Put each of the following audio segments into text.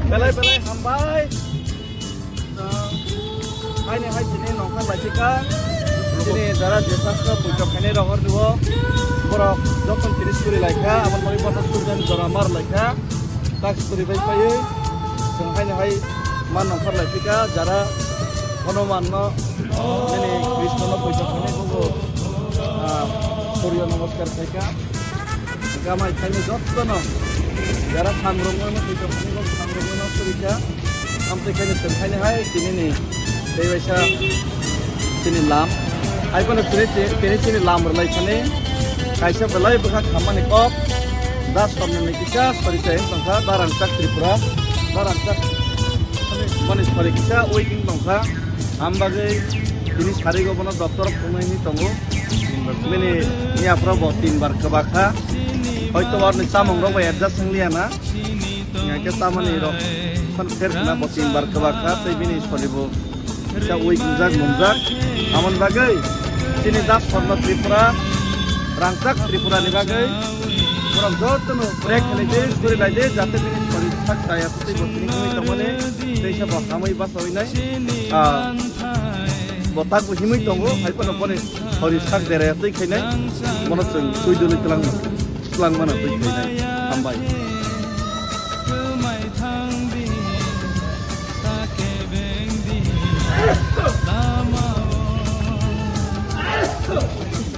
Belai hambai. Hai ni hai sini nongkan lajika. Sini darah desa ke puncak ini rohor dua. Borok jokon jenis kuri laika. Aman mari pada surgan jaramar laika. Tak kuri baik bayi. Sengkai ni hai man nongkan lajika. Jara Hanuman no. Ini Krishna no puncak ini buku. Surya namaskar laika. Gamai kami jokto no. Jara sangrungan no puncak ini buku sangrungan no surika. Sampai kini sengkai ni hai kini ni. Dewasa sini lam. Aku nak kini sini lam berlai kini. Kaisa berlai bukan kamane kop. Das kamane kita seperti saya tangka barang sak Tripura. Barang sak mana seperti kita waiting tangka. Ambagai ini sehari ko pernah doktor pun ini tunggu. Ini apa botin bar kebaka. Hoito warna samong roba adjust sengliana. Yang kita mana iro. Kan kerana botin bar kebaka. Tapi ini seperti bu. Kita uik muzak, aman bagai. Sini das warna Tripura, rangsak Tripura ni bagai. Orang jauh tu no break lagi, suri lagi, jatuh ini seperti tak saya seperti botin ini temannya. Desa bah kami bas awalnya. Botak buhimi tunggu, hari pun apa ni? Hari sak daerah tu kini, mana seng, tujuh dulu telang mana tu kini, sampai.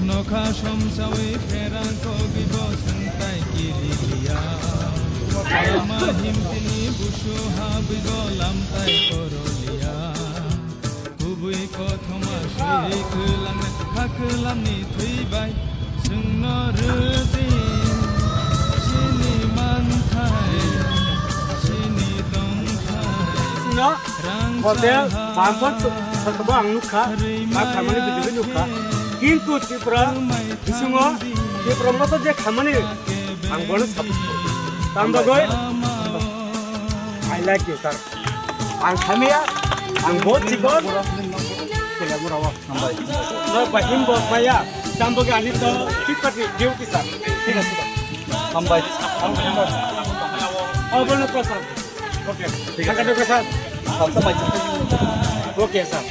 Nokha somsawi perang ko gibosan tai kiriya Ama himtini bushu habigolam tai korolia Kubui kothoma shiri kulang hakulam ni thuibai sungno rudi sini manthai sini dongthai Sinyo hotel bangkot setelah angnuka kamane bijuge nuka কিন্তু ত্রিপুরা বিসুঙ্গ ত্রিপুরা মতো যে খামানি আং বড় support তামবা গয় I like you sir আং খামিয়া আং বহুত জীবন কেলা মুরাওয়া নাম্বাই ন বাহিম বমায়া তামবগে আনি তো ঠিক পাটি ডিউটি স্যার ঠিক আছে নাম্বাই বলন প্রসাদ ওকে ঠিক আছে প্রসাদ ওকে স্যার